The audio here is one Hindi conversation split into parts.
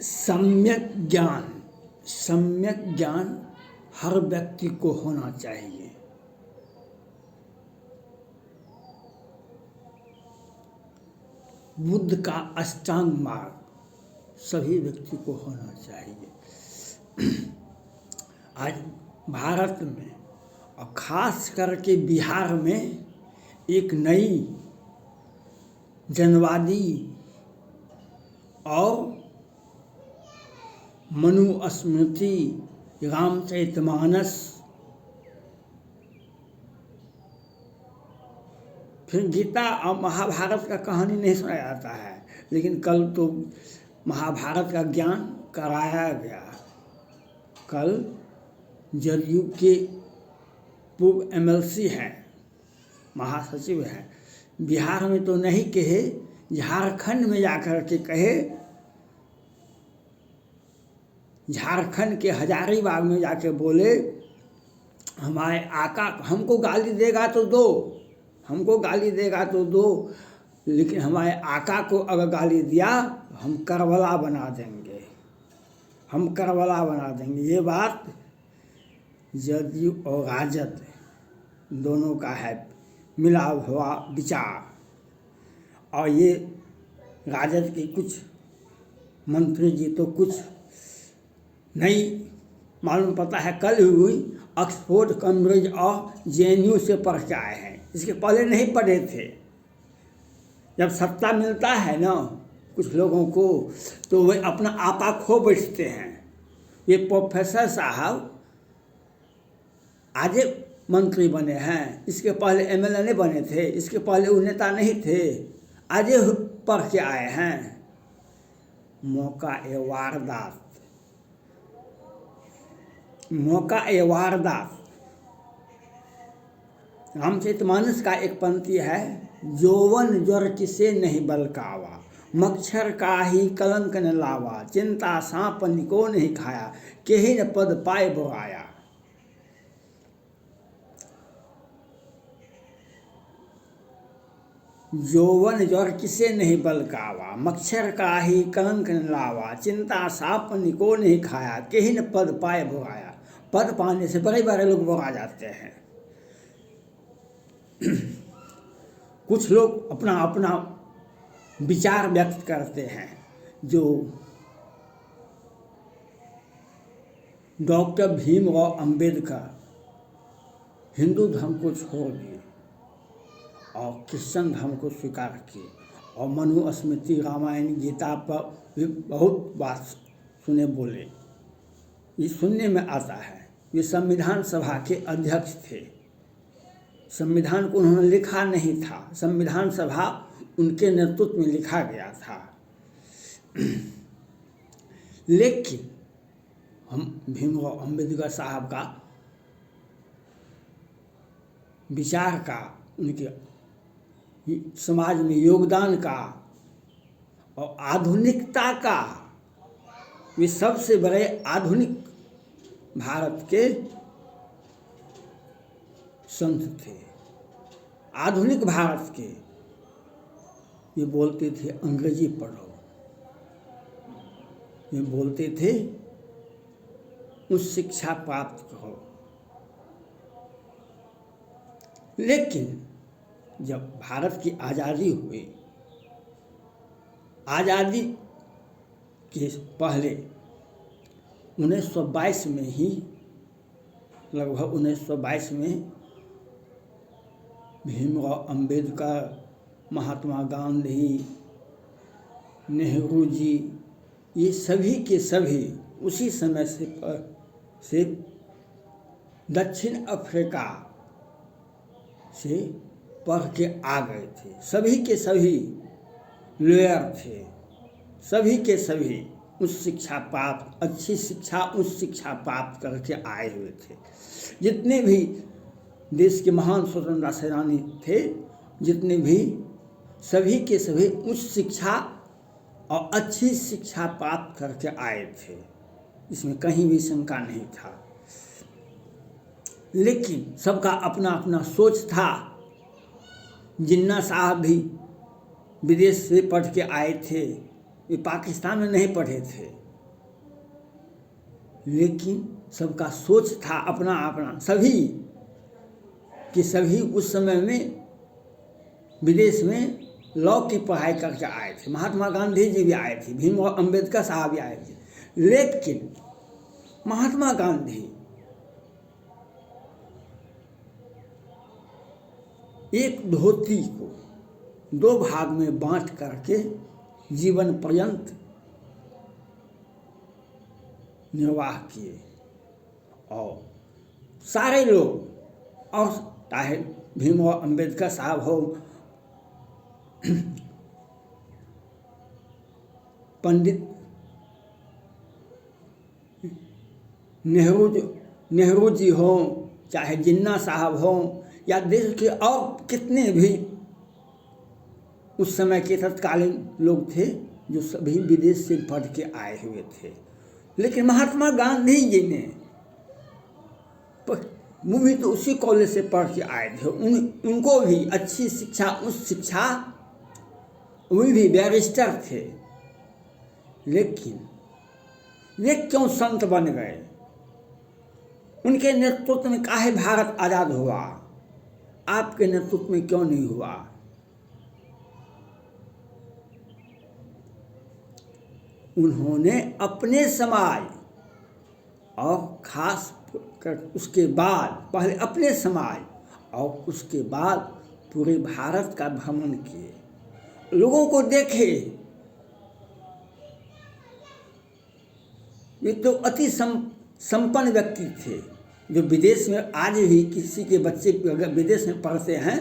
सम्यक ज्ञान हर व्यक्ति को होना चाहिए। बुद्ध का अष्टांग मार्ग सभी व्यक्ति को होना चाहिए। आज भारत में और खास करके बिहार में एक नई जनवादी और मनुस्मृति, रामचरितमानस, फिर गीता और महाभारत का कहानी नहीं सुनाया जाता है, लेकिन कल तो महाभारत का ज्ञान कराया गया। कल जदयू के पूर्व MLC हैं, महासचिव हैं, बिहार में तो नहीं कहे, झारखंड में जाकर के कहे, झारखंड के हजारीबाग में जाके बोले, हमारे आका हमको गाली देगा तो दो, हमको गाली देगा तो दो, लेकिन हमारे आका को अगर गाली दिया हम करबला बना देंगे, हम करबला बना देंगे। ये बात जदयू और राजद दोनों का है मिला हुआ विचार। और ये राजद के कुछ मंत्री जी तो कुछ नहीं मालूम पता है, कल हुई ऑक्सफोर्ड, कैम्ब्रिज और JNU से पढ़ के आए हैं, इसके पहले नहीं पढ़े थे। जब सत्ता मिलता है ना कुछ लोगों को तो वे अपना आपा खो बैठते हैं। ये प्रोफेसर साहब आज मंत्री बने हैं, इसके पहले MLA नहीं बने थे, इसके पहले वो नेता नहीं थे, आज पढ़ के आए हैं। मौका ए वारदात। रामचरितमानस का एक पंक्ति है, जोवन ज्वर किसे नहीं बलकावा, मच्छर का ही कलंक न लावा, चिंता सांप निको नहीं खाया, केहि न पद पाए बुराया। यौवन ज्वर किसे नहीं बलकावा, मच्छर का ही कलंक न लावा, चिंता सांप निको नहीं खाया, केहि न पद पाए बुराया। पद पाने से बड़े बड़े लोग बुरा जाते हैं। कुछ लोग अपना अपना विचार व्यक्त करते हैं, जो डॉक्टर भीमराव अंबेडकर हिंदू धर्म को छोड़ दिए और क्रिश्चन धर्म को स्वीकार किए, और मनुस्मृति, रामायण, गीता पर भी बहुत बात सुने बोले। ये सुनने में आता है। ये संविधान सभा के अध्यक्ष थे। संविधान को उन्होंने लिखा नहीं था, संविधान सभा उनके नेतृत्व में लिखा गया था। लेकिन हम भीमराव अंबेडकर साहब का विचार का, उनके समाज में योगदान का और आधुनिकता का, वे सबसे बड़े आधुनिक भारत के संत थे, आधुनिक भारत के। ये बोलते थे अंग्रेजी पढ़ो, ये बोलते थे उच्च शिक्षा प्राप्त करो। लेकिन जब भारत की आज़ादी हुई, आज़ादी के पहले 1922 में ही, लगभग 1922 में भीमराव अंबेडकर, महात्मा गांधी, नेहरू जी, ये सभी के सभी उसी समय से दक्षिण अफ्रीका से पढ़ के आ गए थे। सभी के सभी लॉयर थे, सभी के सभी उच्च शिक्षा प्राप्त, अच्छी शिक्षा, उच्च शिक्षा प्राप्त करके आए हुए थे। जितने भी देश के महान स्वतंत्रता सेनानी थे, जितने भी, सभी के सभी उच्च शिक्षा और अच्छी शिक्षा प्राप्त करके आए थे, इसमें कहीं भी शंका नहीं था। लेकिन सबका अपना अपना सोच था। जिन्ना साहब भी विदेश से पढ़ के आए थे, वे पाकिस्तान में नहीं पढ़े थे, लेकिन सबका सोच था अपना अपना, सभी कि सभी उस समय में विदेश में लॉ की पढ़ाई करके आए थे। महात्मा गांधी जी भी आए थे, भीमराव अंबेडकर साहब भी आए थे, लेकिन महात्मा गांधी एक धोती को 2 भाग में बांट करके जीवन पर्यंत निर्वाह किए। और सारे लोग, और चाहे भीमराव अंबेडकर साहब हो, पंडित नेहरू जी हों, चाहे जिन्ना साहब हों, या देश के और कितने भी उस समय के तत्कालीन लोग थे जो सभी विदेश से पढ़ के आए हुए थे। लेकिन महात्मा गांधी जी ने, वो भी तो उसी कॉलेज से पढ़ के आए थे, उनको भी अच्छी शिक्षा, उस शिक्षा, वो भी बैरिस्टर थे, लेकिन वे क्यों संत बन गए? उनके नेतृत्व में काहे भारत आज़ाद हुआ? आपके नेतृत्व में क्यों नहीं हुआ? उन्होंने अपने समाज और खास कर उसके बाद, पहले अपने समाज और उसके बाद पूरे भारत का भ्रमण किए, लोगों को देखे। वे तो अति संपन्न व्यक्ति थे, जो विदेश में आज भी किसी के बच्चे अगर विदेश में पढ़ते हैं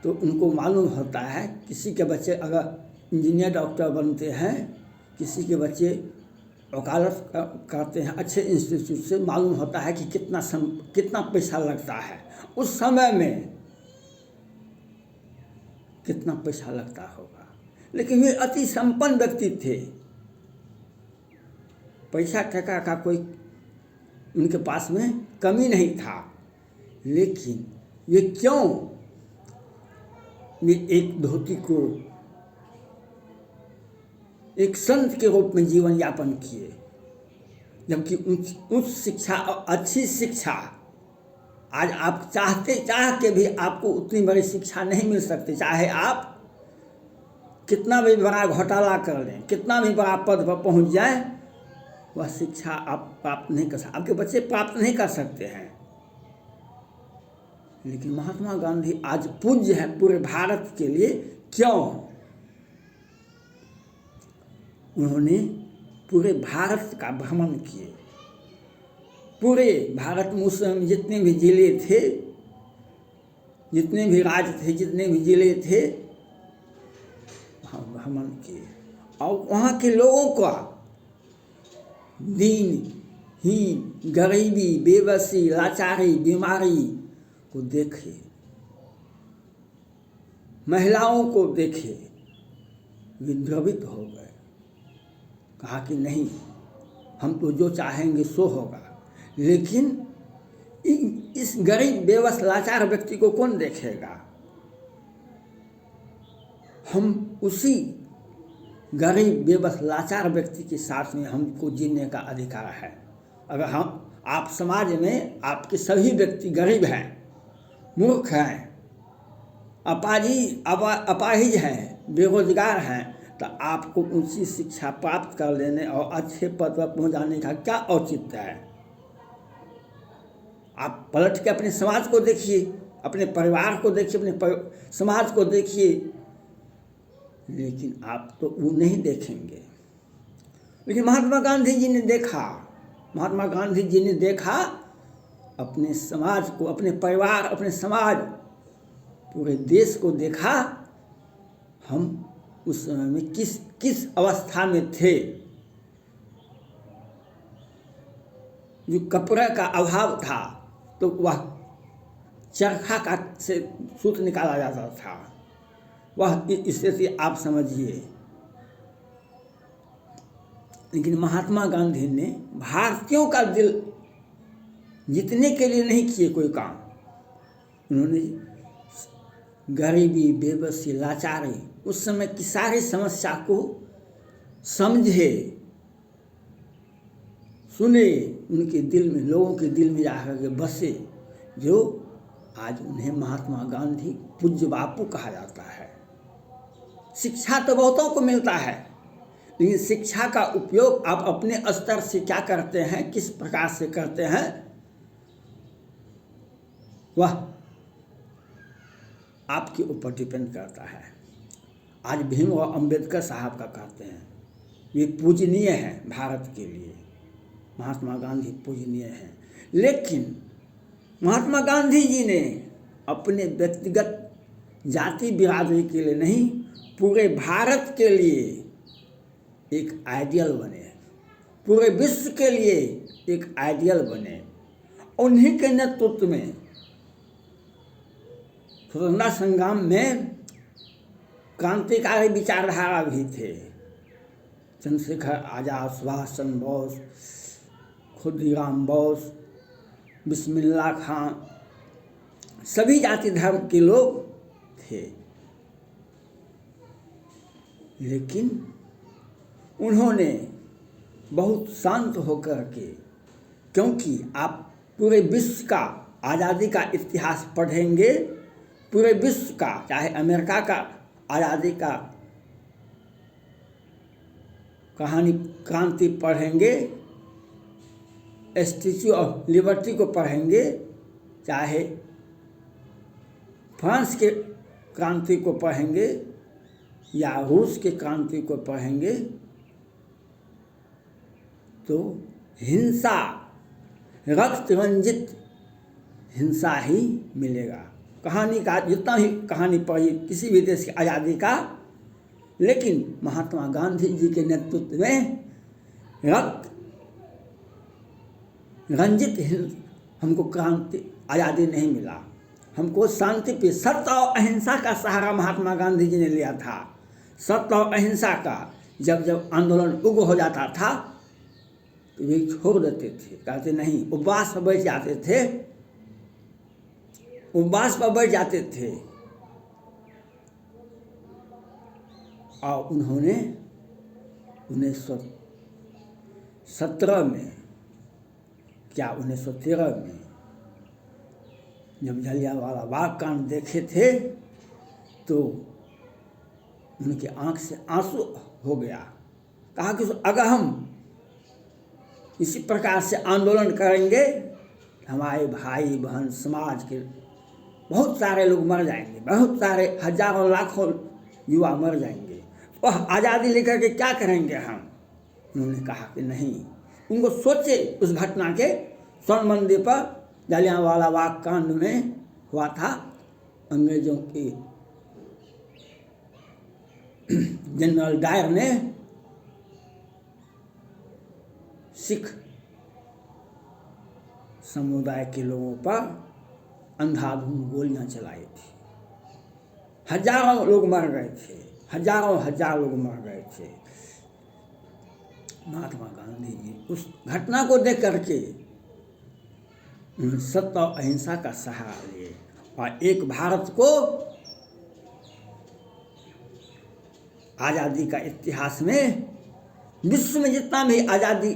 तो उनको मालूम होता है, किसी के बच्चे अगर इंजीनियर डॉक्टर बनते हैं, किसी के बच्चे वकालत करते हैं अच्छे इंस्टीट्यूट से, मालूम होता है कि कितना पैसा लगता है। उस समय में कितना पैसा लगता होगा, लेकिन वे अति संपन्न व्यक्ति थे। पैसा टका का कोई उनके पास में कमी नहीं था, लेकिन वे क्यों वे एक धोती को एक संत के रूप में जीवन यापन किए, जबकि उच्च शिक्षा और अच्छी शिक्षा आज आप चाह के भी आपको उतनी बड़ी शिक्षा नहीं मिल सकती। चाहे आप कितना भी बड़ा घोटाला कर लें, कितना भी बड़ा पद पर पहुंच जाए, वह शिक्षा आप प्राप्त नहीं कर सकते, आपके बच्चे प्राप्त नहीं कर सकते हैं। लेकिन महात्मा गांधी आज पूज्य है पूरे भारत के लिए। क्यों? उन्होंने पूरे भारत का भ्रमण किए। पूरे भारत में उस समय जितने भी जिले थे, जितने भी राज्य थे, जितने भी जिले थे, वहाँ भ्रमण किए और वहाँ के लोगों का दीनहीन, गरीबी, बेबसी, लाचारी, बीमारी को देखे, महिलाओं को देखे, विद्रवित हो गए। कहा कि नहीं, हम तो जो चाहेंगे सो होगा। लेकिन इस गरीब, बेबस, लाचार व्यक्ति को कौन देखेगा? हम उसी गरीब, बेबस, लाचार व्यक्ति के साथ में हमको जीने का अधिकार है। अगर आप समाज में आपके सभी व्यक्ति गरीब हैं, मूर्ख हैं, अपाहिज हैं, बेरोजगार हैं, तो आपको ऊंची शिक्षा प्राप्त कर लेने और अच्छे पद पर पहुंच जाने का क्या औचित्य है? आप पलट के अपने समाज को देखिए, अपने परिवार को देखिए, अपने समाज को देखिए, लेकिन आप तो वो नहीं देखेंगे। लेकिन महात्मा गांधी जी ने देखा, महात्मा गांधी जी ने देखा अपने समाज को, अपने परिवार, अपने समाज, पूरे देश को देखा। हम उस समय में किस अवस्था में थे। जो कपड़े का अभाव था तो वह चरखा का से सूत निकाला जाता था, वह स्थिति आप समझिए। लेकिन महात्मा गांधी ने भारतीयों का दिल जीतने के लिए नहीं किए कोई काम। उन्होंने गरीबी, बेबसी, लाचारी, उस समय की सारी समस्या को समझे, सुने, उनके दिल में, लोगों के दिल में जाकर के बसे, जो आज उन्हें महात्मा गांधी पूज्य बापू कहा जाता है। शिक्षा तो बहुतों को मिलता है, लेकिन शिक्षा का उपयोग आप अपने स्तर से क्या करते हैं, किस प्रकार से करते हैं, वह आपके ऊपर डिपेंड करता है। आज भीम और अंबेडकर साहब का कहते हैं, वे पूजनीय हैं भारत के लिए, महात्मा गांधी पूजनीय हैं। लेकिन महात्मा गांधी जी ने अपने व्यक्तिगत जाति बिरादरी के लिए नहीं, पूरे भारत के लिए एक आइडियल बने, पूरे विश्व के लिए एक आइडियल बने। उन्हीं के नेतृत्व में स्वतंत्रता संग्राम में क्रांतिकारी विचारधारा भी थे। चंद्रशेखर आज़ाद, सुभाष चंद्र बोस, खुदीराम बोस, बिस्मिल्लाह खां, सभी जाति धर्म के लोग थे। लेकिन उन्होंने बहुत शांत होकर के, क्योंकि आप पूरे विश्व का आज़ादी का इतिहास पढ़ेंगे, पूरे विश्व का, चाहे अमेरिका का आज़ादी का कहानी क्रांति पढ़ेंगे, स्टैच्यू ऑफ लिबर्टी को पढ़ेंगे, चाहे फ्रांस के क्रांति को पढ़ेंगे या रूस के क्रांति को पढ़ेंगे, तो हिंसा, रक्त रंजित हिंसा ही मिलेगा। कहानी का जितना ही कहानी पढ़ी किसी भी देश की आज़ादी का, लेकिन महात्मा गांधी जी के नेतृत्व में रक्त रंजित हमको क्रांति आज़ादी नहीं मिला। हमको शांति पे, सत्य और अहिंसा का सहारा महात्मा गांधी जी ने लिया था। सत्य और अहिंसा का जब जब आंदोलन उग्र हो जाता था तो वे छोड़ देते थे, कहते नहीं, उपवास पर बैठ जाते थे, उपवास पर बैठ जाते थे। और उन्होंने 1917 में, क्या 1913 में जब जलियांवाला बाग कांड देखे थे तो उनके आंख से आंसू हो गया। कहा कि अगर हम इसी प्रकार से आंदोलन करेंगे, हमारे भाई बहन समाज के बहुत सारे लोग मर जाएंगे, बहुत सारे हजारों लाखों युवा मर जाएंगे, तो आज़ादी लेकर के क्या करेंगे हम। उन्होंने कहा कि नहीं, उनको सोचे उस घटना के, स्वर्ण मंदिर पर जलियांवाला बाग कांड में हुआ था, अंग्रेजों के जनरल डायर ने सिख समुदाय के लोगों पर अंधाधुंध गोलियां चलाई थी। हजारों लोग मर गए थे, हजार लोग मर गए थे। महात्मा गांधी जी उस घटना को देख करके सत्य और अहिंसा का सहारा लिए और एक भारत को आज़ादी का इतिहास में, विश्व में जितना भी आज़ादी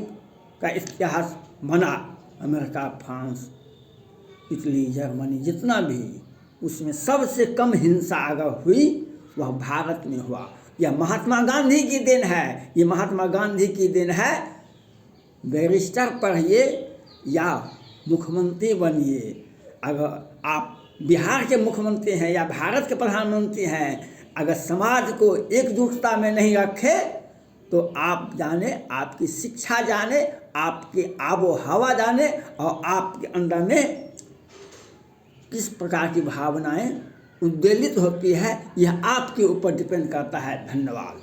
का इतिहास बना, अमेरिका, फ्रांस, इटली, जर्मनी, जितना भी, उसमें सबसे कम हिंसा अगर हुई वह भारत में हुआ। यह महात्मा गांधी की देन है, ये महात्मा गांधी की देन है। बैरिस्टर पढ़िए या मुख्यमंत्री बनिए, अगर आप बिहार के मुख्यमंत्री हैं या भारत के प्रधानमंत्री हैं, अगर समाज को एकजुटता में नहीं रखे तो आप जाने, आपकी शिक्षा जाने, आपकी आबो हवा जाने और आपके अंदर में किस प्रकार की भावनाएं उद्वेलित होती है, यह आपके ऊपर डिपेंड करता है। धन्यवाद।